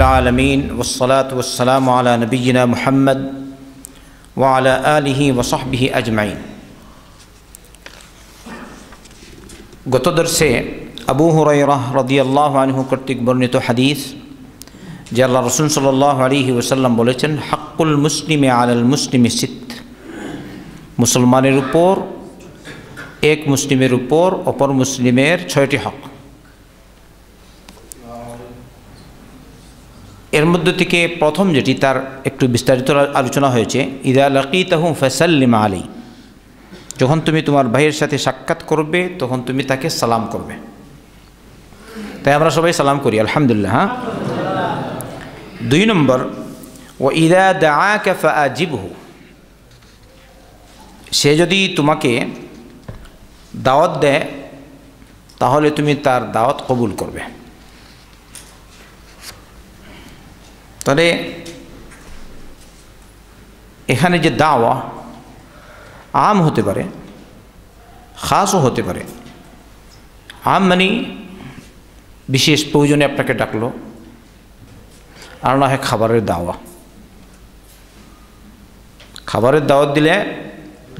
العالمين والصلاة والسلام على نبينا محمد وعلى آله وصحبه أجمعين। গত দর্শে আবু হুরায়রা রাদিয়াল্লাহু আনহু কর্তৃক বর্ণিত হাদিস যে আল্লাহ রাসূল সাল্লাল্লাহু আলাইহি ওয়াসাল্লাম বলেছেন, হাক্কুল মুসলিমি আলাল মুসলিমি সিত, মুসলমানের উপর এক মুসলিমের উপর অপর মুসলিমের 6টি হক। এর মধ্যে থেকে প্রথম যেটি তার একটু বিস্তারিত আলোচনা হয়েছে, ইদা লাকিতাহু ফাসাল্লিম আলাইহি, যখন তুমি তোমার ভাইয়ের সাথে সাক্ষাৎ করবে তখন তুমি তাকে সালাম করবে। তাই আমরা সবাই সালাম করি আলহামদুলিল্লাহ। হ্যাঁ। 2 নম্বর, ওয়া ইদা দাআকা ফাআজিবহু, সে যদি তোমাকে দাওয়াত দেয় তাহলে তুমি তার দাওয়াত কবুল করবে। তাহলে এখানে যে দাওয়া আম হতে পারে, খাসও হতে পারে। আম মানে বিশেষ প্রয়োজনে আপনাকে ডাকলো, আর না হয় খাবারের দাওয়া। খাবারের দাওয়াত দিলে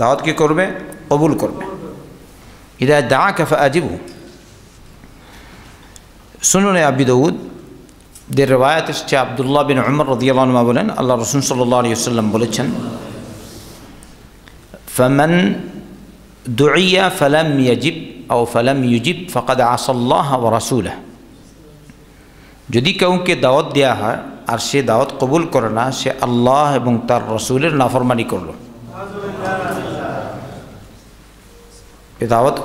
দাওয়াত কি করবে? কবুল করবে। ইদা দাআকা ফাআজিবহু। সুনানে আবি দাউদ দের রিওয়ায়াত এসেছে, আব্দুল্লাহ বিন উমর রাদিয়াল্লাহু আনহু বলেন, আল্লাহ রাসূল সাল্লাল্লাহু আলাইহি ওয়াসাল্লাম বলেছেন, ফামান দুইয়া ফালাম ইয়াজিব আও ফালাম ইউজিব ফাকাদ আসাল্লাহ ওয়া রাসূলাহ। যদি কাউকে দাওয়াত দেওয়া হয় আর সে দাওয়াত কবুল করে না, সে আল্লাহ এবং তার রসুলের নাফরমানি করল। এ দাওয়াত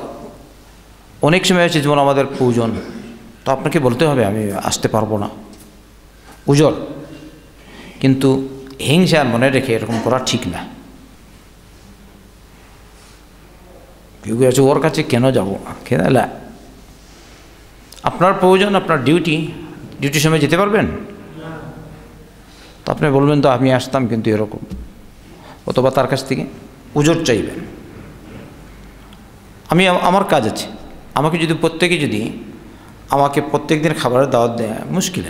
অনেক সময় আছে, যেমন আমাদের প্রয়োজন, তো আপনাকে বলতে হবে আমি আসতে পারবো না, উজর, কিন্তু হিংসা মনে রেখে এরকম করা ঠিক না। কেউ আছে ওর কাছে কেন যাবো, খেলা আপনার প্রয়োজন, আপনার ডিউটির সময় যেতে পারবেন তো আপনি বলবেন তো আমি আসতাম কিন্তু এরকম, অথবা তার কাছ থেকে উজর চাইবেন। আমার কাজ আছে, আমাকে যদি আমাকে প্রত্যেক দিন খাবারের দাওয়াত দেয়, মুশকিল।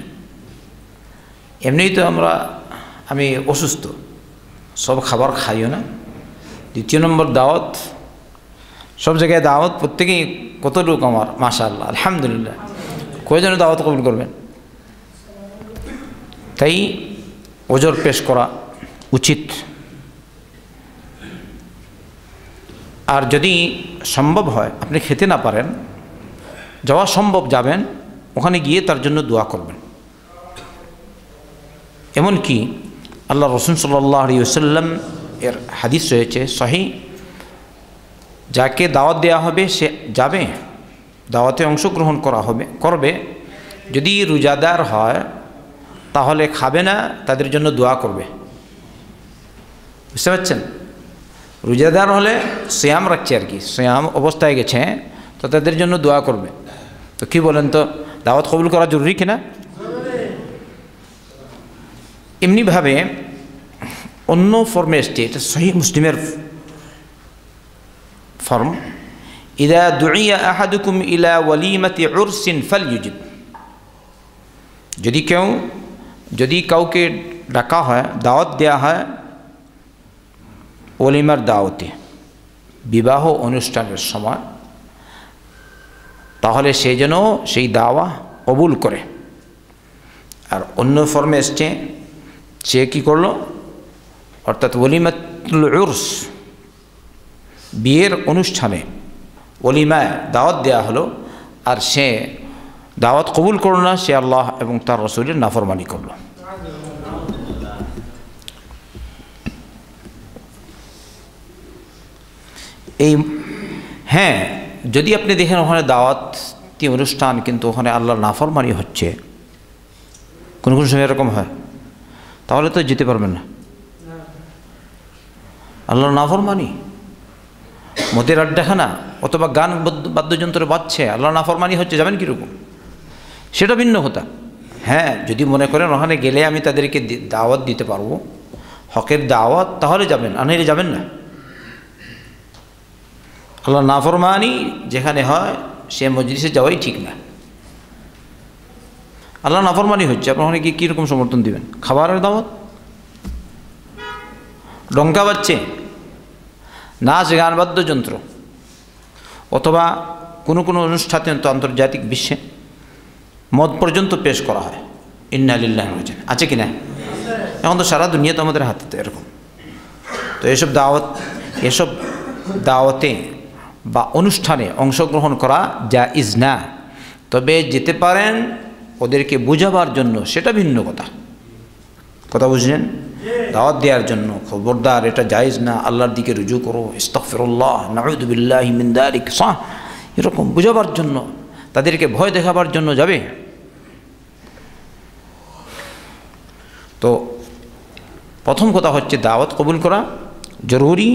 এমনিই তো আমি অসুস্থ, সব খাবার খাইও না। 2 নম্বর দাওয়াত, সব জায়গায় দাওয়াত, প্রত্যেকেই কত লোক আমার, মাশাআল্লাহ আলহামদুলিল্লাহ, কয়জনের দাওয়াত কবুল করবেন? তাই ওজর পেশ করা উচিত। আর যদি সম্ভব হয়, আপনি খেতে না পারেন, যাওয়া সম্ভব, যাবেন, ওখানে গিয়ে তার জন্য দোয়া করবেন। এমনকি আল্লাহ রাসূল সাল্লাল্লাহু আলাইহি ওয়াসাল্লাম এর হাদিস রয়েছে সহিহ, যাকে দাওয়াত দেওয়া হবে সে যাবে, দাওয়াতে অংশগ্রহণ করবে। যদি রোজাদার হয় তাহলে খাবে না, তাদের জন্য দোয়া করবে। বুঝতে পারছেন? রোজাদার হলে সিয়াম রাখছে আর কি, সিয়াম অবস্থায় গেছে, তো তাদের জন্য দোয়া করবে। তো কি বলেন তো, দাওয়াত কবুল করা জরুরি কিনা? এমনিভাবে অন্য ফর্মে এসছে, এটা সহিহ মুসলিমের ফর্ম, ইদা দুইয়া আহাদুকুম ইলা ওয়ালিমাতি উরসিন ফালইউজিব। যদি কাউকে ডাকা হয়, দাওয়াত দেওয়া হয় ওলিমার দাওয়াতে, বিবাহ অনুষ্ঠানের সময়, তাহলে সে যেন সেই দাওয়া কবুল করে। আর অন্য ফর্মে এসছে, সে কী করলো, অর্থাৎ ওলিমাতুল উরস, বিয়ের অনুষ্ঠানে ওলিমায় দাওয়াত দেওয়া হলো, আর সে দাওয়াত কবুল করল না, সে আল্লাহ এবং তার রসুলের নাফরমানি করল। হ্যাঁ, যদি আপনি দেখেন ওখানে দাওয়াতি অনুষ্ঠান, কিন্তু ওখানে আল্লাহর নাফরমানি হচ্ছে, কোন সময় এরকম হয়, তাহলে তো যেতে পারবেন না। আল্লাহর নাফরমানি, মদের আড্ডাখানা, অথবা গান বাদ্যযন্ত্র বাজছে, আল্লাহর নাফরমানি হচ্ছে, যাবেন কীরকম? সেটা ভিন্ন কথা। হ্যাঁ, যদি মনে করেন ওখানে গেলে আমি তাদেরকে দাওয়াত দিতে পারবো, হকের দাওয়াত, তাহলে যাবেন, আর নাহলে যাবেন না। আল্লাহ নাফরমানি যেখানে হয় সে মজলিসে যাওয়াই ঠিক না। আল্লাহ নাফরমানি হচ্ছে, আপনার ওখানে কীরকম সমর্থন দিবেন? খাবারের দাওয়াত, ডঙ্কা বাজছে, নাচ গান বাদ্যযন্ত্র, অথবা কোনো কোনো অনুষ্ঠানে তো আন্তর্জাতিক বিশ্বে মদ পর্যন্ত পেশ করা হয়। ইন্না লিল্লাহি ওয়া ইন্না ইলাইহি রাজিউন, আছে কি না? এখন তো সারা দুনিয়া তো আমাদের হাতে এরকম। তো এসব দাওয়াতে বা অনুষ্ঠানে অংশগ্রহণ করা জায়েজ না। তবে যেতে পারেন ওদেরকে বোঝাবার জন্য, সেটা ভিন্ন কথা বুঝলেন? দাওয়াত দেওয়ার জন্য খবরদার এটা জায়েজ না, আল্লাহর দিকে রুজু করো, ইস্তাগফিরুল্লাহ, নাউযু বিল্লাহি মিন যালিক, এরকম বোঝাবার জন্য, তাদেরকে ভয় দেখাবার জন্য যাবে। তো প্রথম কথা হচ্ছে দাওয়াত কবুল করা জরুরি,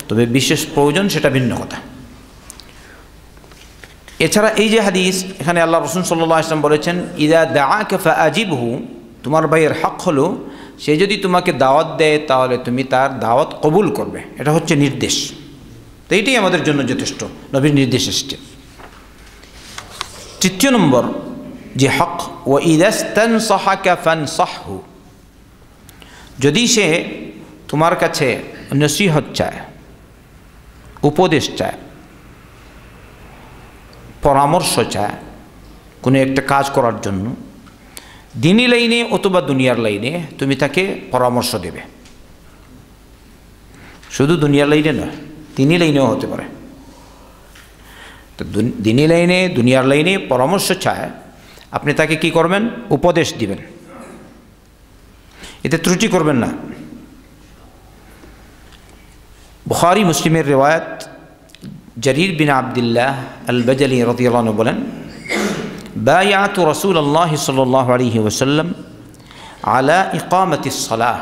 তবে বিশেষ প্রয়োজন সেটা ভিন্ন কথা। এছাড়া এই যে হাদিস, এখানে আল্লাহ রাসূল সাল্লাল্লাহু আলাইহি ওয়াসাল্লাম বলেছেন, ইযা দাআকা ফাআজিবহু, তোমার ভাইয়ের হক হলো সে যদি তোমাকে দাওয়াত দেয় তাহলে তুমি তার দাওয়াত কবুল করবে। এটা হচ্ছে নির্দেশ। তো এইটাই আমাদের জন্য যথেষ্ট, নবীর নির্দেশ এসছে। তৃতীয় নম্বর যে হক, ওয়া ইযা ইস্তানসাহাকা ফানসাহহু, যদি সে তোমার কাছে নসিহত চায়, উপদেশ চায়, পরামর্শ চায় কোনো একটা কাজ করার জন্য, দিনী লাইনে অথবা দুনিয়ার লাইনে, তুমি তাকে পরামর্শ দেবে। শুধু দুনিয়ার লাইনে নয়, দিনী লাইনেও হতে পারে। তো দিনী লাইনে দুনিয়ার লাইনে পরামর্শ চায়, আপনি তাকে কি করবেন? উপদেশ দিবেন, এতে ত্রুটি করবেন না। বুখারী মুসলিমের রিওয়ায়াত, জারির বিন আবদুল্লাহ আল বাজালি রাদিয়াল্লাহু আনহু বলেন, বায়াতু রাসূলুল্লাহ সাল্লাল্লাহু আলাইহি ওয়াসাল্লাম আলা ইকামাতিস সালাহ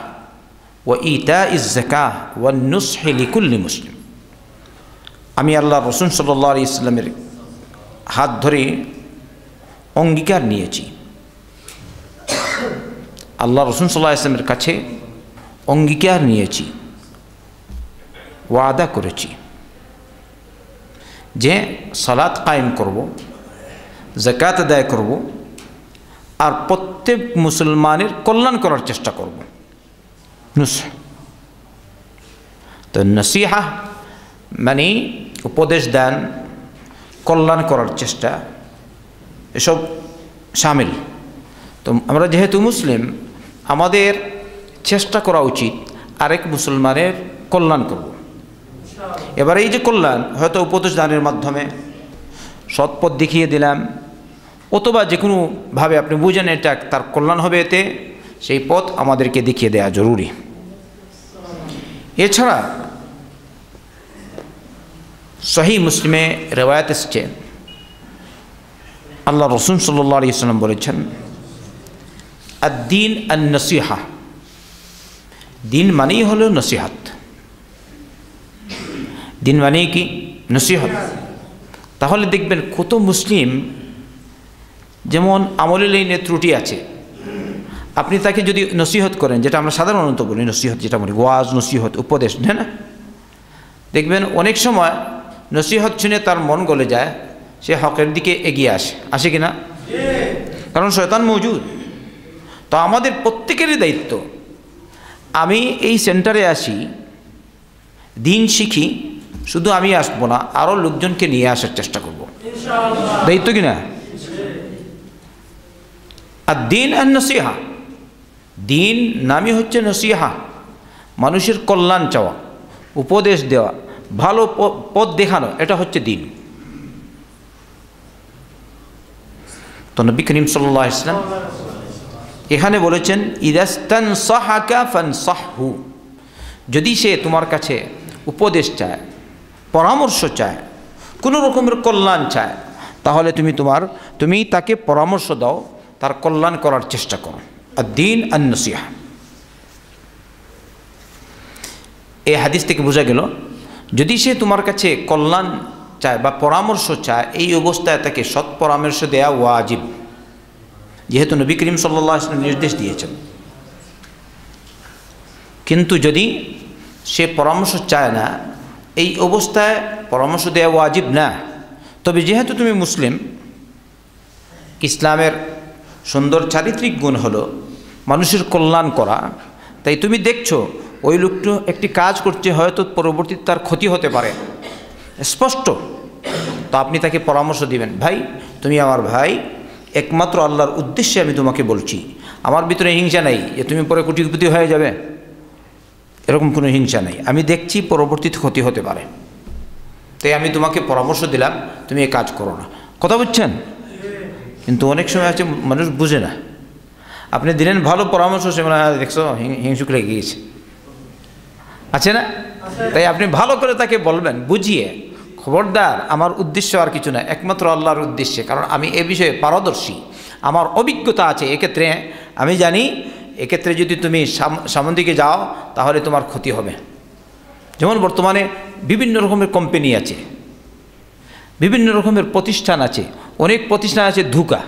ওয়া ইতাইজ যাকাহ ওয়ান নুসহি লিকুল্লি মুসলিম। আমি আল্লাহর রাসূল সাল্লাল্লাহু আলাইহি ওয়াসাল্লামের হাত ধরে অঙ্গীকার নিয়েছি, আল্লাহ রাসূল সাল্লাল্লাহু আলাইহি ওয়াসাল্লামের কাছে অঙ্গীকার নিয়েছি, ওয়াদা করেছি যে সালাত কায়েম করব, যাকাত আদায় করব, আর প্রত্যেক মুসলমানের কল্যাণ করার চেষ্টা করব। নুসহ, তো নসিহা মানে উপদেশ দান, কল্যাণ করার চেষ্টা, এসব শামিল। তো আমরা যেহেতু মুসলিম, আমাদের চেষ্টা করা উচিত আরেক মুসলমানের কল্যাণ করব। এবার এই যে কল্যাণ, হয়তো উপদেশ দানের মাধ্যমে, সৎ পথ দেখিয়ে দিলাম, অথবা যে কোনোভাবে আপনি বুঝেন এটা তার কল্যাণ হবে, এতে সেই পথ আমাদেরকে দেখিয়ে দেওয়া জরুরি। এছাড়া সহিহ মুসলিমে রিওয়ায়াত এসেছে, আল্লাহ রাসূল সাল্লাল্লাহু আলাইহি ওয়াসাল্লাম বলেছেন, আদ-দীন আন-নসিহা, দিন মানেই হলো নসিহত। দিন মানে কি? নসিহত। তাহলে দেখবেন কত মুসলিম, যেমন আমলের লাইনে ত্রুটি আছে, আপনি তাকে যদি নসিহত করেন, যেটা আমরা সাধারণত বলি নসিহত, যেটা বলি ওয়াজ, নসিহত, উপদেশ, না, দেখবেন অনেক সময় নসিহত শুনে তার মন গলে যায়, সে হকের দিকে এগিয়ে আসে কি না? কারণ শয়তান মওজুদ। তো আমাদের প্রত্যেকেরই দায়িত্ব, আমি এই সেন্টারে আসি, দিন শিখি, শুধু আমি আসবো না, আরও লোকজনকে নিয়ে আসার চেষ্টা করব। দায়িত্ব কি না? আর দিন আর নসিহা, দিন নামই হচ্ছে নসিহা, মানুষের কল্যাণ চাওয়া, উপদেশ দেওয়া, ভালো পথ দেখানো, এটা হচ্ছে দিন। তো নবী করিম সাল্লাল্লাহু আলাইহি ওয়াসাল্লাম এখানে বলেছেন, ইদাস্তানসাহাকা ফানসাহহু, যদি সে তোমার কাছে উপদেশ চায়, পরামর্শ চায়, কোনো রকমের কল্যাণ চায়, তাহলে তুমি তাকে পরামর্শ দাও, তার কল্যাণ করার চেষ্টা করো। আদ-দীন আন-নসিহা। এই হাদিস থেকে বোঝা গেল, যদি সে তোমার কাছে কল্যাণ চায় বা পরামর্শ চায়, এই অবস্থায় তাকে সৎ পরামর্শ দেয়া ওয়াজিব, যেহেতু নবী করিম সাল্লাল্লাহু আলাইহি ওয়াসাল্লাম নির্দেশ দিয়েছেন। কিন্তু যদি সে পরামর্শ চায় না, এই অবস্থায় পরামর্শ দেওয়া ওয়াজিব না। তবে যেহেতু তুমি মুসলিম, ইসলামের সুন্দর চারিত্রিক গুণ হলো মানুষের কল্যাণ করা। তাই তুমি দেখছো ওই লোকটা একটি কাজ করছে, হয়তো পরবর্তীতে তার ক্ষতি হতে পারে, স্পষ্ট। তো আপনি তাকে পরামর্শ দিবেন, ভাই তুমি আমার ভাই, একমাত্র আল্লাহর উদ্দেশ্যে আমি তোমাকে বলছি, আমার ভিতরে হিংসা নেই যে তুমি পরে কোটিপতি হয়ে যাবে, এরকম কোনো হিংসা নেই। আমি দেখছি পরবর্তীতে ক্ষতি হতে পারে, তাই আমি তোমাকে পরামর্শ দিলাম, তুমি এই কাজ করো না। কথা বুঝছেন? কিন্তু অনেক সময় আছে মানুষ বুঝে না। আপনি দিলেন ভালো পরামর্শ, সে মনে হয় দেখছো হিংসুক লেগে গিয়েছে, আছে না? তাই আপনি ভালো করে তাকে বলবেন, বুঝিয়ে, খবরদার আমার উদ্দেশ্য আর কিছু না, একমাত্র আল্লাহর উদ্দেশ্যে, কারণ আমি এ বিষয়ে পারদর্শী, আমার অভিজ্ঞতা আছে এক্ষেত্রে, আমি জানি এক্ষেত্রে যদি তুমি সামনের দিকে যাও তাহলে তোমার ক্ষতি হবে। যেমন বর্তমানে বিভিন্ন রকমের কোম্পানি আছে, বিভিন্ন রকমের প্রতিষ্ঠান আছে, অনেক প্রতিষ্ঠান আছে ধোঁকা,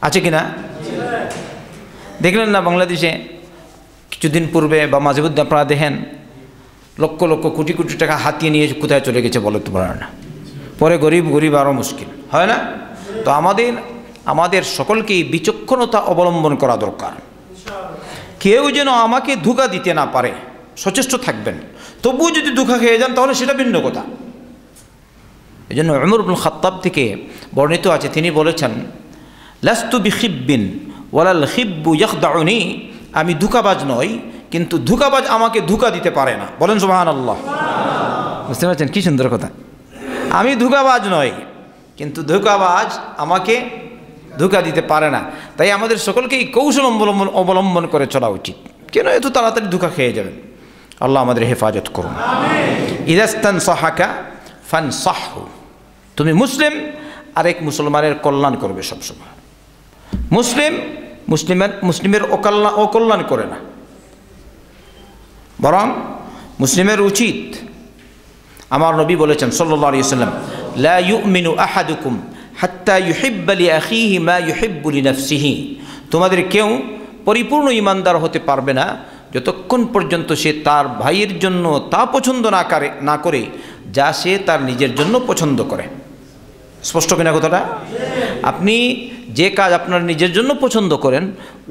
আছে কি না? দেখলেন না বাংলাদেশে কিছুদিন পূর্বে বা মাঝে মধ্যে আপনারা দেখেন লক্ষ লক্ষ কোটি কোটি টাকা হাতিয়ে নিয়ে কোথায় চলে গেছে বলতে পারে না, পরে গরিব আরও মুশকিল হয় না? তো আমাদের সকলকেই বিচক্ষণতা অবলম্বন করা দরকার। কেউ যেন আমাকে ধোঁকা দিতে না পারে, সচেষ্ট থাকবেন। তবুও যদি ধোঁকা খেয়ে যান তাহলে সেটা ভিন্ন কথা। এই জন্য উমর ইবনে খাত্তাব থেকে বর্ণিত আছে, তিনি বলেছেন, লাস্তু বিখিব্বিন ওয়ালাল খিব্বু ইয়াখদাউনি, আমি ধোঁকাবাজ নই, কিন্তু ধোঁকাবাজ আমাকে ধোঁকা দিতে পারে না। বলেন সুবহানাল্লাহ। বুঝতে পারছেন কি সুন্দর কথা? আমি ধোঁকাবাজ নই, কিন্তু ধোঁকাবাজ আমাকে ধোঁকা দিতে পারে না। তাই আমাদের সকলকেই কৌশল অবলম্বন করে চলা উচিত। কেন এত তাড়াতাড়ি ধোঁকা খেয়ে যাবেন? আল্লাহ আমাদের হেফাজত করুন। ইদাস্তানসাহাকা ফানসাহহু, তুমি মুসলিম আরেক মুসলমানের কল্যাণ করবে সবসময়। মুসলিমের অকল্যাণ করে না, বরং মুসলিমের উচিত, আমার নবী বলেছেন সাল্লাল্লাহু আলাইহি ওয়াসাল্লাম, লা ইউমিনু আহাদুকুম হাত্তা ইউহিব্বা লিআখিহি মা ইউহিব্বু লিনাফসিহি, তোমাদের কেউ পরিপূর্ণ ঈমানদার হতে পারবে না যতক্ষণ পর্যন্ত সে তার ভাইয়ের জন্য তা পছন্দ না করে যা সে তার নিজের জন্য পছন্দ করে। স্পষ্ট কিনা কথাটা? আপনি যে কাজ আপনার নিজের জন্য পছন্দ করেন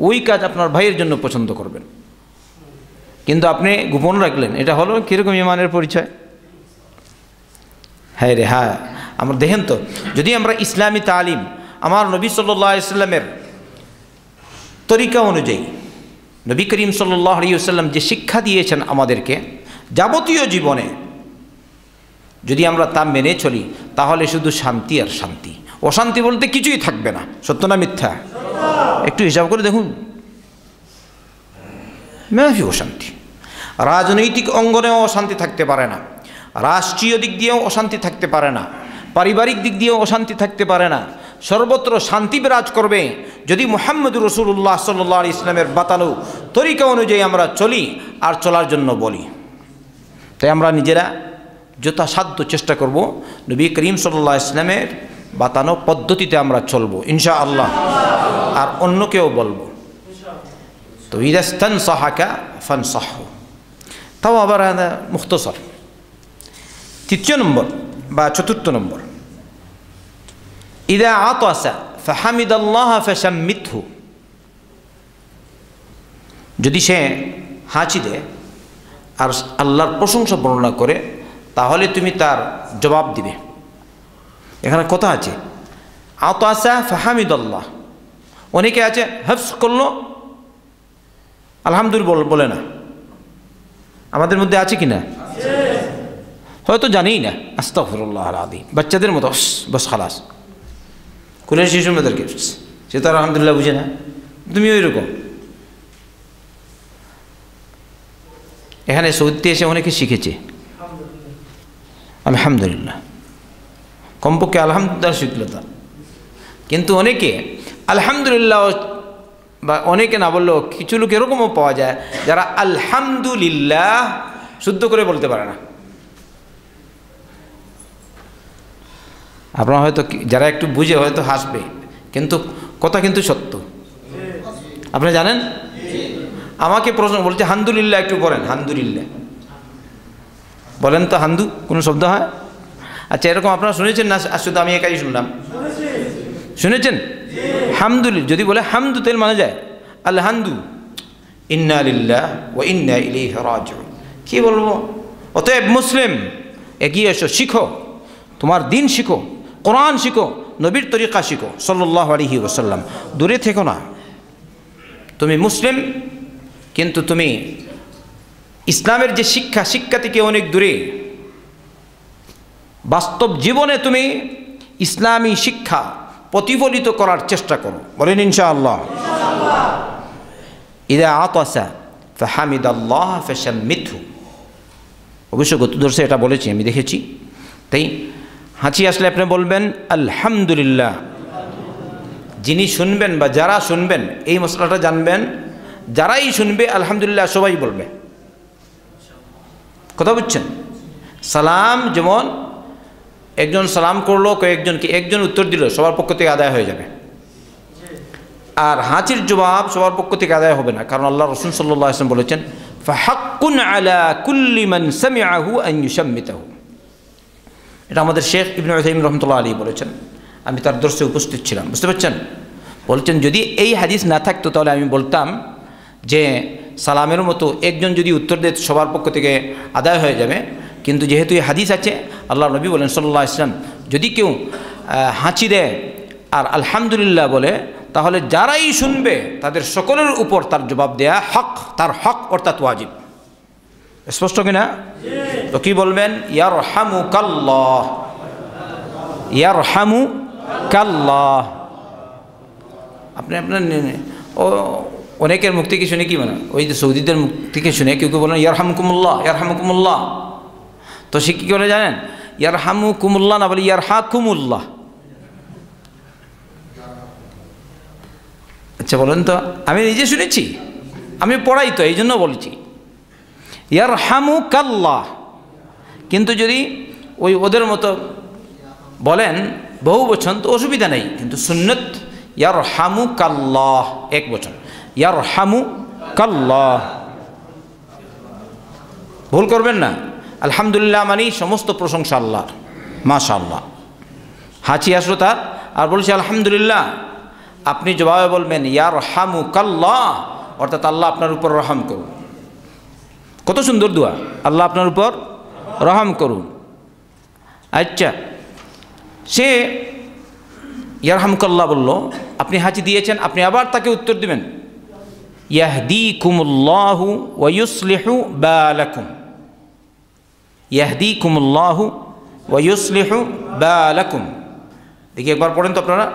ওই কাজ আপনার ভাইয়ের জন্য পছন্দ করবেন, কিন্তু আপনি গোপন রাখলেন, এটা হলো কীরকম ঈমানের পরিচয়? হ্যাঁ রে হ্যাঁ, আমরা দেখেন তো, যদি আমরা ইসলামী তালিম আমার নবী সাল্লাল্লাহু আলাইহি ওয়াসাল্লামের তরিকা অনুযায়ী, নবী করিম সাল্লাল্লাহু আলাইহি ওয়াসাল্লাম যে শিক্ষা দিয়েছেন আমাদেরকে যাবতীয় জীবনে, যদি আমরা তা মেনে চলি তাহলে শুধু শান্তি আর শান্তি, অশান্তি বলতে কিছুই থাকবে না। সত্য না মিথ্যা? একটু হিসাব করে দেখুন, মেফি অশান্তি। রাজনৈতিক অঙ্গনেও অশান্তি থাকতে পারে না, রাষ্ট্রীয় দিক দিয়েও অশান্তি থাকতে পারে না, পারিবারিক দিক দিয়েও অশান্তি থাকতে পারে না। সর্বত্র শান্তি বিরাজ করবে যদি মুহাম্মদুর রাসূলুল্লাহ সাল্লাল্লাহু আলাইহি ওয়াসাল্লামের বাতানো তরিকা অনুযায়ী আমরা চলি আর চলার জন্য বলি। তাই আমরা নিজেরা যথাসাধ্য চেষ্টা করব নবী করিম সাল্লাল্লাহু আলাইহি ওয়াসাল্লামের বাতানো পদ্ধতিতে আমরা চলবো ইনশাআল্লাহ, আর অন্যকেও বলবো। তো ইদাস্তানসাহাকা ফানসাহহু, তাও আবার মুখতসর। তৃতীয় নম্বর বা চতুর্থ নম্বর, ইদা আতাসা ফাহামিদাল্লাহ ফাশাম্মিতহু, যদি সে হাঁচি দেয় আর আল্লাহর প্রশংসা বর্ণনা করে তাহলে তুমি তার জবাব দিবে। এখানে কথা আছে, আতাসা ফাহামিদাল্লাহ, অনেকে আছে হাফস করলো আলহামদুলিল্লাহ বলে না, আমাদের মধ্যে আছে কি না? হয়তো জানেই না, আস্তাগফিরুল্লাহ আল-আযীম, বাচ্চাদের মতো বস খালাস, কুলের শিশু মেয়েদেরকে, সে তো আলহামদুলিল্লাহ বুঝে না, তুমি ওই রকম। এখানে সৌদিতে এসে অনেকে শিখেছে আলহামদুলিল্লাহ, কমপক্ষে আলহামদুলিল্লাহ শিখল তা, কিন্তু অনেকে আলহামদুলিল্লাহ বা অনেকে না বললেও কিছু লোক এরকমও পাওয়া যায় যারা আলহামদুলিল্লাহ শুদ্ধ করে বলতে পারে না। আপনারা হয়তো যারা একটু বুঝে হয়তো হাসবে, কিন্তু কথা কিন্তু সত্য। আপনি জানেন, আমাকে প্রশ্ন বলছে হামদুলিল্লাহ একটু বলেন, হামদুলিল্লাহ বলেন তো, হামদু কোনো শব্দ হয়? আচ্ছা, এরকম আপনারা শুনেছেন না? শুধু আমি একাই শুনলাম? শুনেছেন? হামদুলিল্লাহ যদি বলে হামদু তেল মানে যায় আলহামদু, ইন্না লিল্লাহ ওয়া ইন্না ইলাইহি রাজিউন। কি বলবো? অতএব মুসলিম এগিয়ে এসো, শিখো, তোমার দিন শিখো, কোরআন শিখো, নবীর তরিকা শিখো সাল্লাল্লাহু আলাইহি ওয়াসাল্লাম। দূরে থেকো না। তুমি মুসলিম কিন্তু তুমি ইসলামের যে শিক্ষা থেকে অনেক দূরে। বাস্তব জীবনে তুমি ইসলামী শিক্ষা প্রতিফলিত করার চেষ্টা করো। বলেন ইনশাআল্লাহ। ইদা আতাসা ফাহামিদাল্লাহ ফাশাম্মিতহু। অবশ্য গত দর্শে এটা বলেছি, আমি দেখেছি। তাই হাঁচি আসলে আপনি বলবেন আলহামদুলিল্লাহ। যিনি শুনবেন বা যারা শুনবেন এই মশলাটা জানবেন, যারাই শুনবে আলহামদুলিল্লাহ সবাই বলবে। কথা বুঝছেন? সালাম যেমন একজন সালাম করলো কয়েকজনকে, একজন উত্তর দিল, সবার পক্ষ থেকে আদায় হয়ে যাবে। আর হাঁচির জবাব সবার পক্ষ থেকে আদায় হবে না, কারণ আল্লাহ রাসূল সাল্লাল্লাহু আলাইহি ওয়াসাল্লাম বলেছেন ফাহাক্কুন আলা কুল্লি মান সামিআহু আন ইউশাম্মিতাহু। এটা আমাদের শেখ ইবনে উসাইমিন রাহমাতুল্লাহ আলাইহি বলেছেন। আমি তার দর্শে উপস্থিত ছিলাম, বুঝতে পারছেন? বলছেন যদি এই হাদিস না থাকতো তাহলে আমি বলতাম যে সালামের মতো একজন যদি উত্তর দেয় সবার পক্ষ থেকে আদায় হয়ে যাবে। কিন্তু যেহেতু এই হাদিস আছে, আল্লাহ নবী বলেন সাল্লাল্লাহু আলাইহি ওয়াসাল্লাম যদি কেউ হাঁচি দেয় আর আলহামদুলিল্লাহ বলে, তাহলে যারাই শুনবে তাদের সকলের উপর তার জবাব দেয়া হক, তার হক অর্থাৎ ওয়াজিব। স্পষ্ট কিনা? তো কি বলবেন? ইয়ারহামুকাল্লাহ, ইয়ারহামুকাল্লাহ। আপনি আপনার অনেকের মুখ থেকে শুনে কি মানে ওই যে সৌদিদের মুখ থেকে শুনে কেউ কেউ বলেন ইয়ারহামুকুমুল্লাহ, ইয়ারহামুকুমুল্লাহ। তো সে কী করে জানেন? ইয়ারহামুকুমুল্লাহ না বলে ইয়ারহাকুমুল্লাহ। আচ্ছা বলেন তো, আমি নিজে শুনেছি, আমি পড়াই তো, এই জন্য বলছি ইয়ারহামুকাল্লাহ। কিন্তু যদি ওই ওদের মতো বলেন বহু বচন তো অসুবিধা নেই, কিন্তু সুন্নত ইয়ারহামুকাল্লাহ এক বচন, ইয়ারহামুকাল্লাহ। ভুল করবেন না। আলহামদুলিল্লাহ মানে সমস্ত প্রশংসা আল্লাহর, মাশাআল্লাহ। হাঁচি আসলো তার আর বলছে আলহামদুলিল্লাহ, আপনি জবাবে বলবেন ইয়ারহামুকাল্লাহ, অর্থাৎ আল্লাহ আপনার উপর রহম করুন। কত সুন্দর দোয়া, আল্লাহ আপনার উপর রহম করুন। আচ্ছা, সে ইয়ারহামুকাল্লাহ বলল, আপনি হাঁচি দিয়েছেন, আপনি আবার তাকে উত্তর দিবেন ইয়াহদিকুমুল্লাহু ওয়া ইউসলিহু বালাকুম, ইয়াহদিকুমুল্লাহু ওয়া ইউসলিহু বালাকুম। দেখি একবার পড়েন তো আপনারা।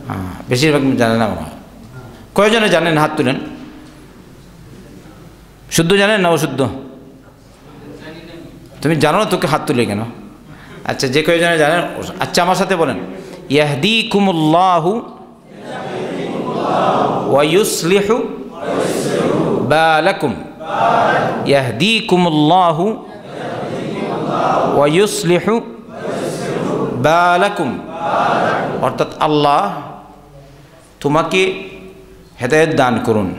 হ্যাঁ, বেশিরভাগ জানেন না মনে হয়। কয়জনে জানেন? হাত তুলেন। শুদ্ধ জানেন না অশুদ্ধ? তুমি জানো না, তোকে হাত তুলে কেন? আচ্ছা, যে কয়জনে জানেন, আচ্ছা আমার সাথে বলেন ইয়াহদিকুমুল্লাহু ওয়া ইউসলিহু বালাকুম, ইয়াহদিকুমুল্লাহু ওয়া ইউসলিহু বালাকুম। অর্থাৎ আল্লাহ তোমাকে হেদায়েত দান করুন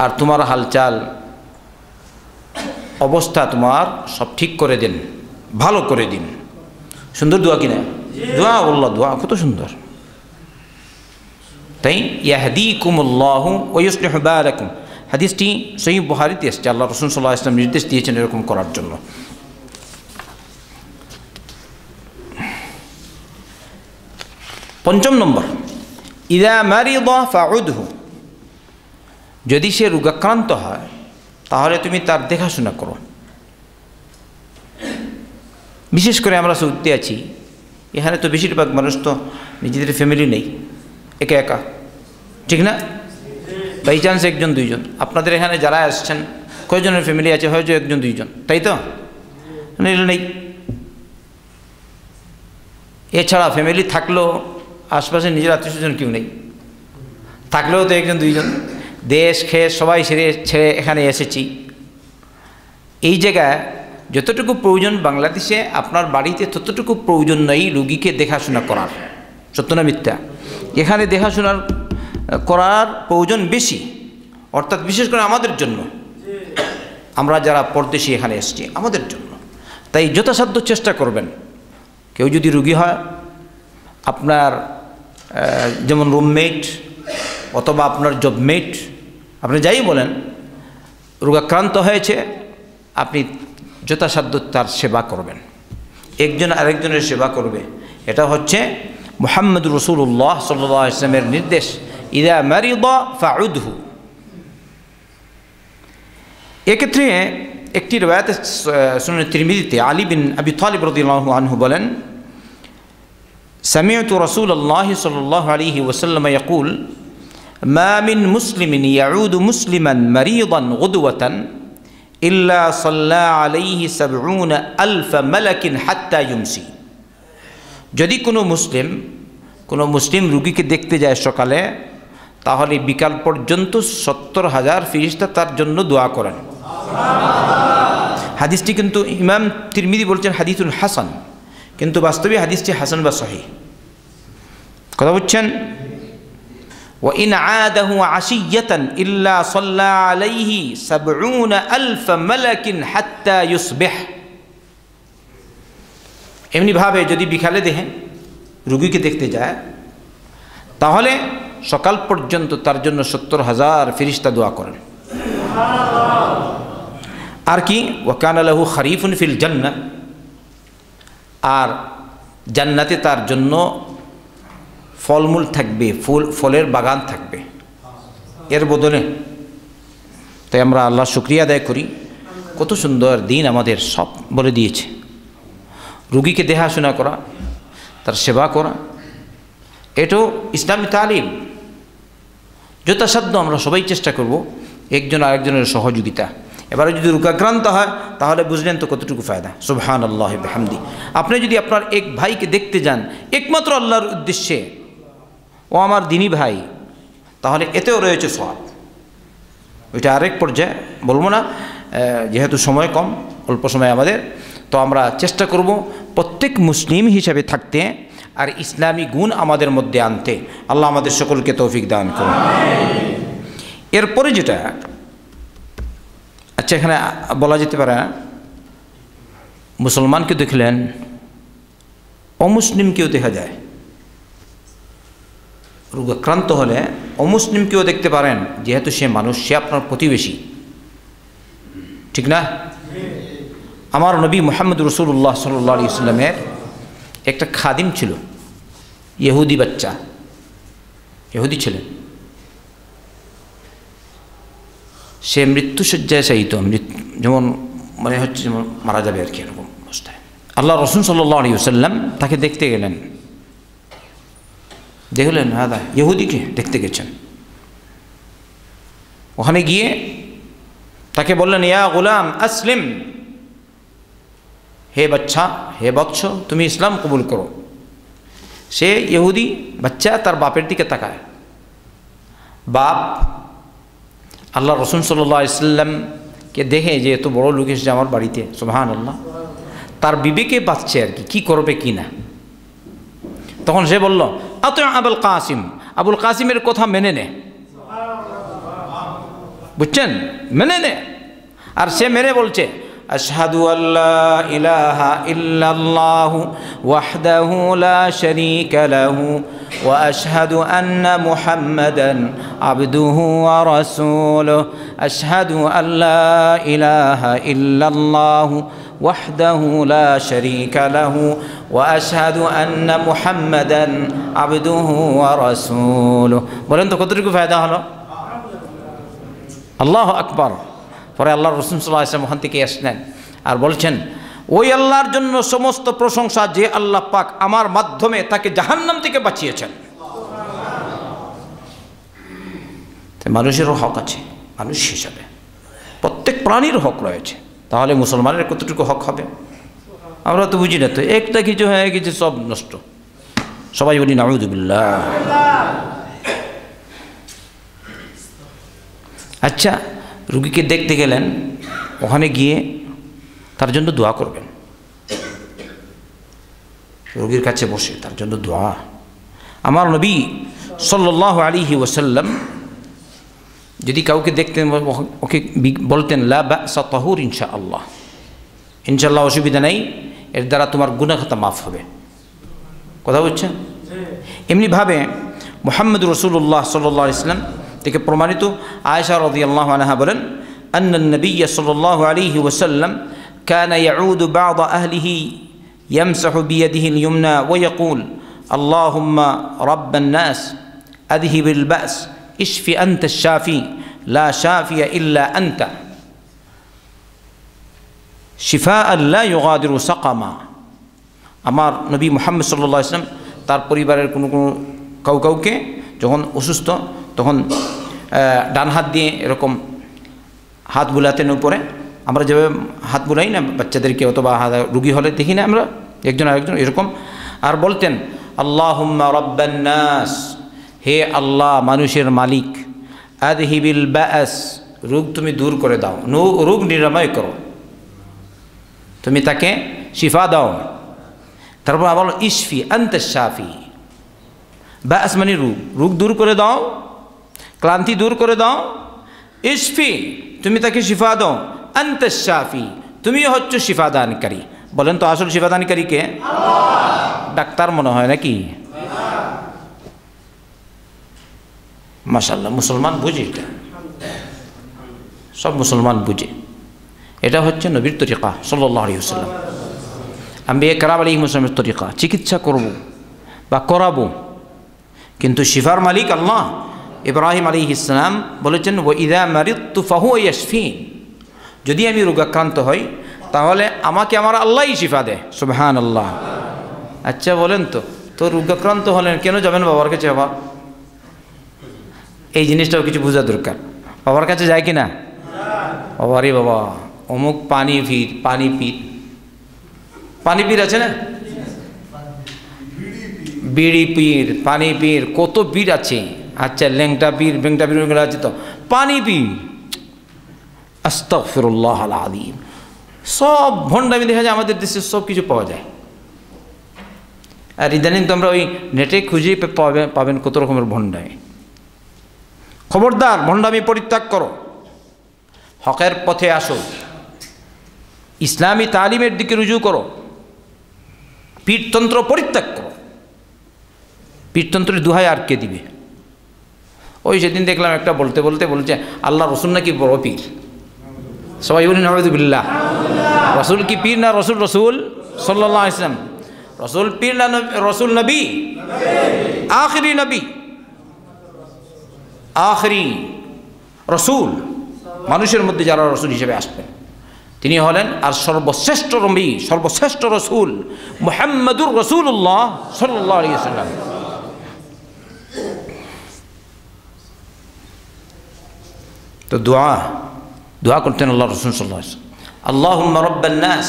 আর তোমার হালচাল অবস্থা তোমার সব ঠিক করে দিন, ভালো করে দিন। সুন্দর দোয়া কিনা? দোয়া আল্লাহ, দোয়া কত সুন্দর। তাই ইয়াহদিকুমুল্লাহু ওয়া ইউসলিহু বালাকুম হাদিসটি সহিহ বুখারীতে এসেছে। আল্লাহ রাসূল সাল্লাল্লাহু আলাইহি ওয়াসাল্লাম নির্দেশ দিয়েছেন এরকম করার জন্য। পঞ্চম নম্বর, ইযা মারিদা ফাউদহু, যদি সে রোগাক্রান্ত হয় তাহলে তুমি তার দেখাশোনা করো। বিশেষ করে আমরা সৌদিতে আছি, এখানে তো বেশিরভাগ মানুষ তো নিজেদের ফ্যামিলি নেই, একা একা, ঠিক না? বাই চান্স একজন দুইজন। আপনাদের এখানে যারা আসছেন কয়জনের ফ্যামিলি আছে? হয়তো একজন দুইজন, তাই তো? নেই। এছাড়া ফ্যামিলি থাকলেও আশপাশে নিজের আত্মীয় স্বজন কেউ নেই, থাকলেও তো একজন দুইজন। দেশ খেয়ে সবাই ছেড়ে এখানে এসেছি। এই জায়গায় যতটুকু প্রয়োজন বাংলাদেশে আপনার বাড়িতে ততটুকু প্রয়োজন নেই রুগীকে দেখাশোনা করার। সত্য না মিথ্যা? এখানে দেখাশোনার করার প্রয়োজন বেশি, অর্থাৎ বিশেষ করে আমাদের জন্য, আমরা যারা পরদেশী এখানে এসেছি আমাদের জন্য। তাই যথাসাধ্য চেষ্টা করবেন কেউ যদি রুগী হয়, আপনার যেমন রুমমেট অথবা আপনার জবমেট, আপনি যাই বলেন, রোগাক্রান্ত হয়েছে, আপনি যথাসাধ্য তার সেবা করবেন, একজন আরেকজনের সেবা করবে। এটা হচ্ছে মুহাম্মদুর রাসূলুল্লাহ সাল্লাল্লাহু আলাইহি ওয়াসাল্লামের নির্দেশ, ইযা মারিদা ফাউদহু। এক্ষেত্রে একটি riwayat সুনান তিরমিজিতে আলী বিন আবি তালিব রাদিয়াল্লাহু আনহু বলেন, সামি'তু রাসূলুল্লাহ সাল্লাল্লাহু আলাইহি ওয়াসাল্লাম ইয়াকুল, মা মিন মুসলিমিন ইয়াউদু মুসলিমান মারিদান গুদওয়াতান ইল্লা সাল্লা আলাইহি ৭০,০০০ মালাকিন হাত্তা ইউমসি। যদি কোনো মুসলিম রুগীকে দেখতে যায় সকালে, তাহলে বিকাল পর্যন্ত ৭০,০০০ ফেরেশতা তার জন্য দোয়া করেন। হাদিসটি কিন্তু ইমাম তিরমিজি বলছেন হাদিসুল হাসান, কিন্তু বাস্তবে হাদিসটি হাসান বা সহিহ। কথা বুঝছেন? وإن عاده عشية إلا صلى عليه ৭০,০০০ ملك حتى يصبح। এমনি ভাবে যদি বিকালে দেখে রোগীকে দেখতে যায়, তাহলে সকাল পর্যন্ত তার জন্য ৭০,০০০ ফেরেশতা দোয়া করেন। আর কি, ওয়াকানা লাহু খারিফুন ফিল জান্নাহ, আর জান্নাতে তার জন্য ফলমূল থাকবে, ফলের বাগান থাকবে এর বদলে। তাই আমরা আল্লাহর শুকরিয়া আদায় করি, কত সুন্দর দিন আমাদের সব বলে দিয়েছে। রুগীকে দেখাশোনা করা, তার সেবা করা, এটাও ইসলামী তালিম। যথাসাধ্য আমরা সবাই চেষ্টা করব একজন আরেকজনের সহযোগিতা। এবারে যদি রোগাক্রান্ত হয়, তাহলে বুঝলেন তো কতটুকু ফায়দা। সুবহানাল্লাহি ওয়া বিহামদি। আপনি যদি আপনার এক ভাইকে দেখতে যান একমাত্র আল্লাহর উদ্দেশ্যে, ও আমার দিনী ভাই, তাহলে এতেও রয়েছে সওয়াব। ওইটা আরেক পর্যায়ে বলবো না, যেহেতু সময় কম, অল্প সময় আমাদের, তো আমরা চেষ্টা করব প্রত্যেক মুসলিম হিসাবে থাকতে আর ইসলামী গুণ আমাদের মধ্যে আনতে। আল্লাহ আমাদের সকলকে তৌফিক দান করুন। এরপরে যেটা, আচ্ছা, এখানে বলা যেতে পারে, মুসলমানকে দেখলেন, অমুসলিমকেও দেখা যায়। রোগাক্রান্ত হলে অমুসলিমকেও দেখতে পারেন, যেহেতু সে মানুষ, সে আপনার প্রতিবেশী, ঠিক না? আমার নবী মুহাম্মদ রাসূলুল্লাহ সাল্লাল্লাহু আলাইহি ওয়াসাল্লামের একটা খাদিম ছিল, ইহুদি বাচ্চা, ইহুদি ছিলেন। সে মৃত্যুশয্যায় শায়িত, যেমন মনে হচ্ছে যেমন মারা যাবে আর কি, এরকম অবস্থায়। আল্লাহ রাসূল সাল্লাল্লাহু আলাইহি ওয়াসাল্লাম তাকে দেখতে গেলেন, দেখলেন হাদা ইহুদিকে দেখতে গেছেন। ওখানে গিয়ে তাকে বললেন, ইয়া গুলাম আসলিম, হে বাচ্চা, হে বৎস, তুমি ইসলাম কবুল করো। সে ইহুদি বাচ্চা তার বাপের দিকে তাকায়। বাপ আল্লাহ রাসূল সাল্লাল্লাহু আলাইহি ওয়াসাল্লামকে দেখে যে এত বড় লোক এসেছে আমার বাড়িতে, সুবহানাল্লাহ, তার বিবেকে বাঁচছে আর কি, কী করবে কি না। তখন সে বলল, আত আবুল কাসিম, আবুল কাসিমের কথা মেনে নে। বুঝছেন? মেনে নে। আর সে মেনে বলছে, আশহাদু আল্লা ইলাহা ইল্লাল্লাহু ওয়াহদাহু লা শারীকা লাহু ওয়া আশহাদু আন্না মুহাম্মাদান আবদুহু ওয়া রাসূলুহু। আশহাদু আল্লা ইলাহা ইল্লাল্লাহু ওয়াহদাহু লা শারীকা লাহু ওয়া আশহাদু আন্না মুহাম্মাদান আবদুহু ওয়া রাসূলুহু। বলেন তো কতটুকু ফায়দা হলো? আল্লাহু আকবার। পরে আল্লাহ রাসূল সাল্লাল্লাহু আলাইহি ওয়াসাল্লাম ওখান থেকে আসলেন আর বলছেন, ওই আল্লাহর জন্য সমস্ত প্রশংসা যে আল্লাহ পাক আমার মাধ্যমে তাকে জাহান্নাম থেকে বাঁচিয়েছেন। মানুষেরও হক আছে, মানুষ হিসাবে প্রত্যেক প্রাণীর হক রয়েছে। তাহলে মুসলমানের কতটুকু হক হবে আমরা তো বুঝি না। তো একটা কিছু হয়ে গেছে, সব নষ্ট। সবাই বলি নাউযুবিল্লাহ। আচ্ছা, রুগীকে দেখতে গেলেন, ওখানে গিয়ে তার জন্য দোয়া করবেন। রোগীর কাছে বসে তার জন্য দোয়া। আমার নবী সাল্লাল্লাহু আলাইহি ওয়াসাল্লাম যদি কাউকে দেখতেন, ওকে বলতেন, লা বা'সা তাহুর ইনশাআল্লাহ, ইনশাআল্লাহ অসুবিধা নেই, এর দ্বারা তোমার গুনাহ খাতা মাফ হবে। কথা বুঝছেন? এমনিভাবে মুহাম্মদুর রাসূলুল্লাহ সাল্লাল্লাহু আলাইহি ওয়াসাল্লাম থেকে প্রমাণিত, আয়েশা রাদিয়াল্লাহু আনহা বলেন, আন্না নবিয়্য সাল্লাল্লাহু আলাইহি ওয়াসাল্লাম কানা ইয়াউদু বা'দ আহলিহি ইয়ামসাহু বিয়াদিহি আল-ইয়ুমনা ওয়া ইয়াকুল আল্লাহুম্মা রাব্বান নাস আযহিবিল বা's ইশফি আনতা আশ-শাফি লা শাফিয়া ইল্লা আনতা শিফাআন লা ইউগাদিরু সাকামা। আমার নবী মুহাম্মদ সাল্লাল্লাহু আলাইহি ওয়াসাল্লাম তার পরিবারের কোনো কাউকে যখন অসুস্থ তখন ডান হাত দিয়ে এরকম হাত বুলাতেন উপরে, আমরা যেভাবে হাত বুলাই না বাচ্চাদেরকে অথবা রুগী হলে দেখি না আমরা একজন আরেকজন এরকম, আর বলতেন আল্লাহুম্মা রাব্বান নাস, হে আল্লাহ মানুষের মালিক, আযহিবিল বা's, রোগ তুমি দূর করে দাও, রোগ নিরাময় করো, তুমি তাকে শিফা দাও। তারপর আবার ইশফি আনতা শাফি, বা's মানে রোগ দূর করে দাও, ক্লান্তি দূর করে দাও। ইশফি তুমি তাকে শিফা দাও, আনতা শাফি তুমি হচ্ছে শিফা দানকারী। বলেন তো আসল শিফা দানকারী কে? আল্লাহ। ডাক্তার মনে হয় নাকি? মাশাআল্লাহ, মুসলমান বুঝে এটা, সব মুসলমান বুঝে। এটা হচ্ছে নবীর তরিকা সাল্লাল্লাহু আলাইহি ওয়াসাল্লাম, আম্বিয়া কেরাম আলাইহিস সালামের তরিকা। চিকিৎসা করব বা করাবো, কিন্তু শিফার মালিক আল্লাহ। ইব্রাহিম আলাইহিস সালাম বলেছেন ওয়া ইযা মারিদতু ফাহুয়া ইয়াশফিন, যদি আমি রোগাক্রান্ত হই তাহলে আমাকে আমার আল্লাহই শিফা দেয়। সুবহানাল্লাহ। আচ্ছা বলেন তো রোগাক্রান্ত হলেন কেন যাবেন বাবার কাছে? বাবা, এই জিনিসটাও কিছু বোঝা দরকার। বাবার কাছে যায় কি না? বাবারে বাবা, অমুক পানি পীর আছে না, বিড়ি পীর, পানি পীর, কত পীর আছে। আচ্ছা ল্যাংটা পীর, বেংটা পীর আছে, তো পানি পীর, আস্তাগফিরুল্লাহ আল আযীম। সব ভণ্ডামি দেখা যায় আমাদের দেশে, সব কিছু পাওয়া যায়। আর ইদানিং তো আমরা ওই নেটে খুঁজেই পাবেন কত রকমের ভণ্ডামি। খবরদার, ভণ্ডামি পরিত্যাগ করো, হকের পথে আসো, ইসলামী তালিমের দিকে রুজু করো, পীরতন্ত্র পরিত্যাগ করো। পীরতন্ত্রের দোহাই আর কে দিবে? ওই সেদিন দেখলাম একটা বলছে আল্লাহ রসুল নাকি বড় পীর। সবাই বলি নাউযুবিল্লাহ। রসুল কি পীর না রসুল? রসুল সাল্লাল্লাহু আলাইহি ওয়াসাল্লাম রসুল পীর না রসুল নবী? আখিরি নবী, আখিরি রসুল, মানুষের মধ্যে যারা রসুল হিসেবে আসবেন তিনি হলেন আর সর্বশ্রেষ্ঠ নবী, সর্বশ্রেষ্ঠ রসুল মুহাম্মদুর রাসূলুল্লাহ সাল্লাল্লাহু আলাইহি ওয়াসাল্লাম। তো দোয়া করতেন আল্লাহ রাসূল সাল্লাল্লাহু আলাইহি ওয়াসাল্লাম, আল্লাহুম্মা রাব্বান নাস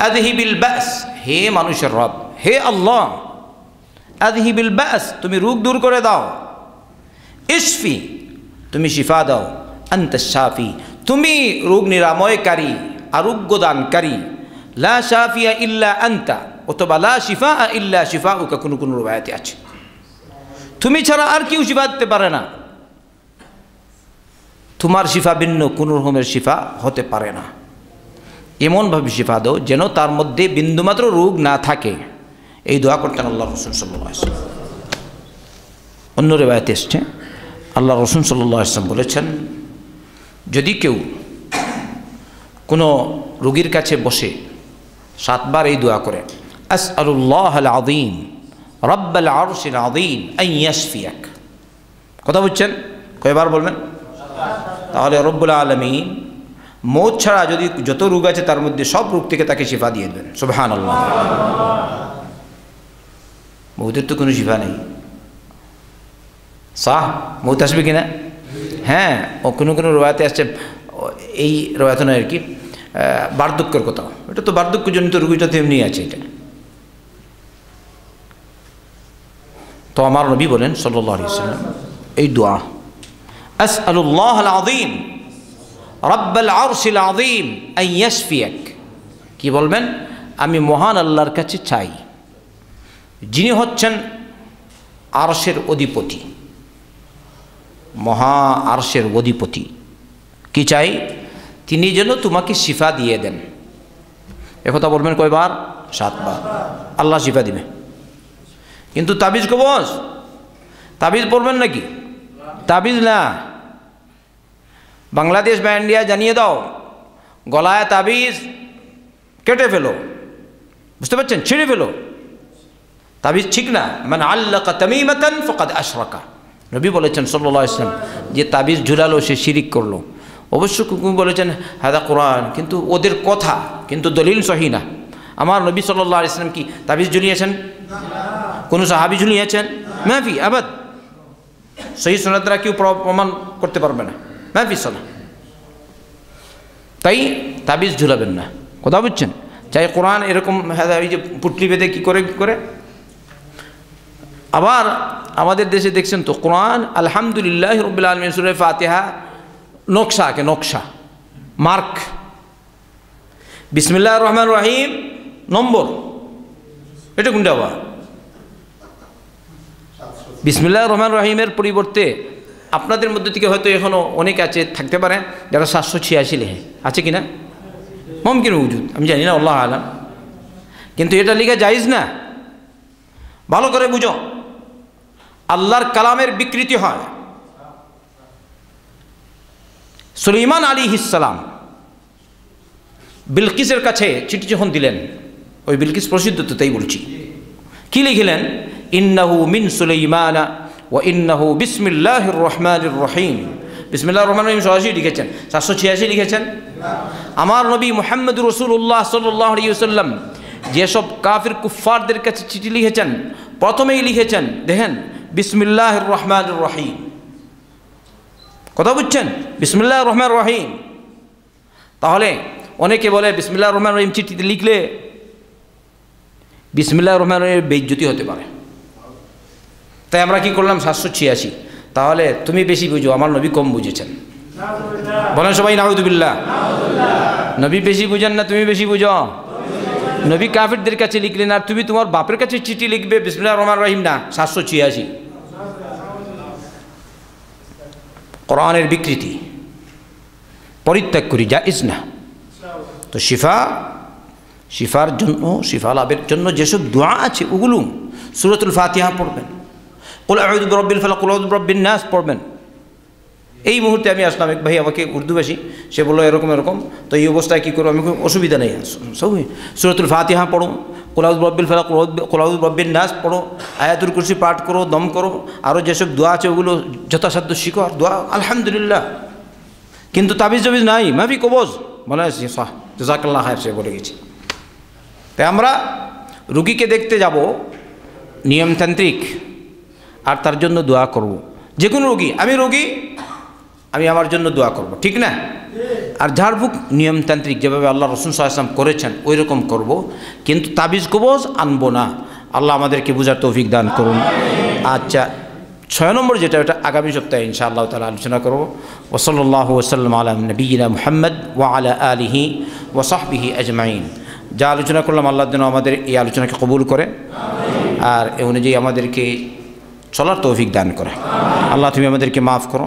আযহিবিল বা's, হে মানুষের রব, হে আল্লাহ, আযহিবিল বা's তুমি রোগ দূর করে দাও, ইশফি তুমি শিফা দাও, আনতা শাফি তুমি রোগ নিরাময়কারী, আরোগ্য দানকারী, লা শাফিয়া ইল্লা আনতা অথবা লা শিফা ইল্লা শিফাউকা, কোনো রওয়ায়াতে আছে তুমি ছাড়া আর কেউ শিফা দিতে পারে না, তোমার শিফা ভিন্ন কোনো রকমের শিফা হতে পারে না। এমনভাবে শিফা দাও যেন তার মধ্যে বিন্দুমাত্র রোগ না থাকে। এই দোয়া করতেন আল্লাহ রাসূল সাল্লাল্লাহু আলাইহি ওয়াসাল্লাম। অন্য রিওয়ায়াতে এসেছে আল্লাহ রাসূল সাল্লাল্লাহু আলাইহি ওয়াসাল্লাম বলেছেন, যদি কেউ কোনো রোগীর কাছে বসে 7 বার এই দোয়া করে, আসআলুল্লাহাল আযীম রাব্বাল আরশিল আযীম আন ইয়াশফিয়াক, কথা বুঝছেন? কয়বার বলবেন? তাহলে রব্বুল আলামিন মৌত ছাড়া যদি যত রোগ আছে তার মধ্যে সব রোগ থেকে তাকে শিফা দিয়ে দেবেন। সুবহানাল্লাহ। মৌতের তো কোনো শিফা নেই, মৌত আসবে কিনা? হ্যাঁ, ও কোনো রওয়ায়াতে আসছে, এই রওয়ায়াত নয় আর কি, বার্ধক্যের কথা, এটা তো বার্ধক্যজনিত রোগীটা তো এমনি আছে এটা। তো আমার নবী বলেন সাল্লাল্লাহু আলাইহি ওয়াসাল্লাম এই দোয়া, আসআলুল্লাহাল আযীম রাব্বাল আরশিল আযীম আন ইয়াশফিয়াক, কি বলবেন? আমি মহান আল্লাহর কাছে চাই, যিনি হচ্ছেন আরশের অধিপতি, মহা আরশের অধিপতি, কি চাই? তিনি যেন তোমাকে শিফা দিয়ে দেন। একথা বলবেন কয়বার? 7 বার। আল্লাহ শিফা দিবে। কিন্তু তাবিজ কবজ, তাবিজ পড়বেন নাকি? তাবিজ না। বাংলাদেশ বা ইন্ডিয়া জানিয়ে দাও, গলায় তাবিজ কেটে ফেলো, বুঝতে পারছেন, ছিঁড়ে ফেলো, তাবিজ ঠিক না। মানে আল্লাকা তামিমাতান ফাকাদ আশরাকা, নবী বলেছেন সাল্লাল্লাহু আলাইহি ওয়াসাল্লাম, যে তাবিজ ঝুলালো সে শিরিক করলো। অবশ্য বলেছেন হাদা কোরআন, কিন্তু ওদের কথা, কিন্তু দলিল সহি না। আমার নবী সাল্লাল্লাহু আলাইহি ওয়াসাল্লাম কি তাবিজ ঝুলিয়েছেন? কোনো সাহাবী ঝুলিয়েছেন? মাফি আবাদ। সহি সুন্নাত দ্বারা কেউ প্রমাণ করতে পারবে না, মাফি সালাহ। তাই তাবিজ ঝুলাবেন না, কথা বুঝছেন? চাই কোরআন এরকম এই যে পুটলি বেঁধে কী করে। আবার আমাদের দেশে দেখছেন তো কোরআন আলহামদুলিল্লাহ রাব্বিল আলামিন সূরা ফাতিহা নকশা আঁকে, নকশা, মার্ক, বিসমিল্লাহির রহমানির রহিম নম্বর, এটা কোনটা? আবার বিসমিল্লাহির রহমানির রহিমের পরিবর্তে আপনাদের মধ্যে থেকে হয়তো এখনও অনেক আছে, থাকতে পারে যারা 786 লেখে, আছে কি না? মুমকিন মওজুদ, আমি জানি না, আল্লাহ আলাম। কিন্তু এটা লেখা জায়েজ না। ভালো করে বুঝো, আল্লাহর কালামের বিকৃতি হয়। সুলাইমান আলাইহিস সালাম বিলকিসের কাছে চিঠি যখন দিলেন, ওই বিলকিস প্রসিদ্ধ তো, তাই বলছি, কি লিখলেন? ইন্নাহু মিন সুলাইমানা ওয়া ইন্নাহু বিসমিল্লাহির রহমানির রহিম। বিসমিল্লাহির রহমানির রহিম সরাসরি লিখেছেন, 786 লিখেছেন। আমার নবী মুহাম্মদুর রাসূলুল্লাহ সাল্লাল্লাহু আলাইহি ওয়াসাল্লাম যেসব কাফির কুফফারদের কাছে চিঠি লিখেছেন, প্রথমেই লিখেছেন, দেখেন, বিসমিল্লাহির রহমানির রহিম। কথা বুঝছেন? বিসমিল্লাহির রহমানির রহিম। তাহলে অনেকে বলে বিসমিল্লাহির রহমানির রহিম চিঠিতে লিখলে বিসমিল্লাহির রহমানির রহিমের বেইজ্জতি হতে পারে। তাই আমরা কি করলাম? 786। তাহলে তুমি বেশি বুঝো, আমার নবী কম বুঝেছেন। বলেন সবাই নাউযুবিল্লাহ। নবী বেশি বুঝেন না তুমি বেশি বুঝো? নবী কাফিরদের কাছে লিখলেন, আর তুমি তোমার বাপের কাছে চিঠি লিখবে বিসমিল্লাহির রহমানির রহিম না, 786। কোরআনের বিকৃতি পরিত্যাগ করি, জায়েজ না। তো শিফার জন্য, শিফা লাভের জন্য যেসব দোয়া আছে ওগুলো সূরাতুল ফাতিহা পড়বেন, কুল আউযু বিরাব্বিল ফালাক, কুল আউযু বিরাব্বিন নাস পড়বেন। এই মুহূর্তে আমি আসলাম, এক ভাই আমাকে উর্দুভাষী, সে বললো এরকম এরকম, তো এই অবস্থায় কী করবো? আমি অসুবিধা নেই, সবই সূরাতুল ফাতিহা পড়ো, কুল আউযু বিরাব্বিল ফালাক, কুল আউযু বিরাব্বিন নাস পড়ো, আয়াতুল কুরসি পাঠ করো, দম করো, আরও যেসব দোয়া আছে ওগুলো যথাসাধ্য শিখো, আর দোয়া আলহামদুলিল্লাহ। কিন্তু তাবিজ জবিজ নাই, মাফি কবজ, বলে জাযাকাল্লাহ খায়র, সে বলে গেছি। তাই আমরা রুগীকে দেখতে যাব নিয়মতান্ত্রিক, আর তার জন্য দোয়া করব। যে কোনো রোগী, আমি আমার জন্য দোয়া করব, ঠিক না? আর ঝাড়ফুঁক নিয়মতান্ত্রিক, যেভাবে আল্লাহ রাসূল সাল্লাল্লাহু আলাইহি ওয়াসাল্লাম করেছেন ওই রকম করব, কিন্তু তাবিজ কবজ আনবো না। আল্লাহ আমাদেরকে বুঝার তৌফিক দান করুন। আচ্ছা, 6 নম্বর যেটা, ওটা আগামী সপ্তাহে ইনশাআল্লাহ তাআলা আলোচনা করব। ওয়া সাল্লাল্লাহু ওয়া সাল্লাম আলা নবিয়িনা মুহাম্মদ ওয়া আলা আলিহি ওয়া সাহবিহি আজমাইন। যা আলোচনা করলাম আল্লাহ যেন আমাদের এই আলোচনাকে কবুল করে, আর এ অনুযায়ী আমাদেরকে চলার তৌফিক দান করে। আল্লাহ তুমি আমাদেরকে মাফ করো,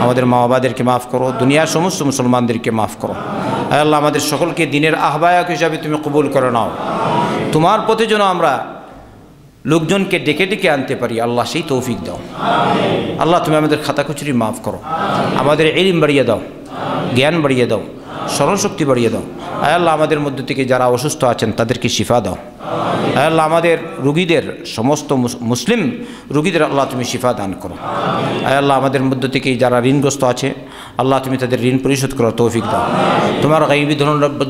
আমাদের মা বাবাদেরকে মাফ করো, দুনিয়ার সমস্ত মুসলমানদেরকে মাফ করো। আল্লাহ আমাদের সকলকে দিনের আহ্বায়ক হিসাবে তুমি কবুল করে নাও। তোমার পথে যেন আমরা লোকজনকে ডেকে ডেকে আনতে পারি, আল্লাহ সেই তৌফিক দাও। আল্লাহ তুমি আমাদের খাতা খুচরি মাফ করো, আমাদের ইলম বাড়িয়ে দাও, জ্ঞান বাড়িয়ে দাও, স্মরণশক্তি বাড়িয়ে দাও। আল্লাহ আমাদের মধ্য থেকে যারা অসুস্থ আছেন তাদেরকে শিফা দাও। আল্লাহ আমাদের রুগীদের, সমস্ত মুসলিম রুগীদের আল্লাহ তুমি শিফা দান করো। আল্লাহ আমাদের মধ্য থেকে যারা ঋণগ্রস্ত আছে আল্লাহ তুমি তাদের ঋণ পরিশোধ করার তৌফিক দাও। তোমার গায়বী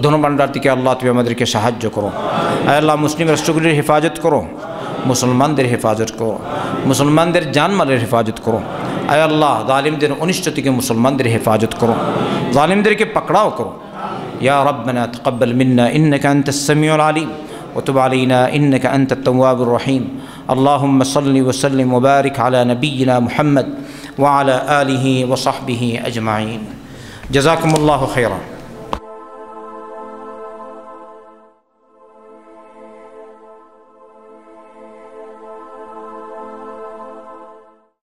ধনভাণ্ডার থেকে আল্লাহ তুমি আমাদেরকে সাহায্য করো। আল্লাহ মুসলিম রাষ্ট্রগুলির হেফাজত করো, মুসলমানদের হেফাজত করো, মুসলমানদের জানমালের হেফাজত করো। আয় আল্লাহ জালিমদের অনিষ্ট থেকে মুসলমানদের হেফাজত করো, জালিমদেরকে পাকড়াও করো। ইয়া রাব্বানা তাকাব্বাল মিন্না ইন্নাকা আনতাস সামিউল আলিম وتب علينا إنك أنت التواب الرحيم. اللهم صل وسلم وبارك على نبينا محمد وعلى آله وصحبه أجمعين. جزاكم الله خيرا.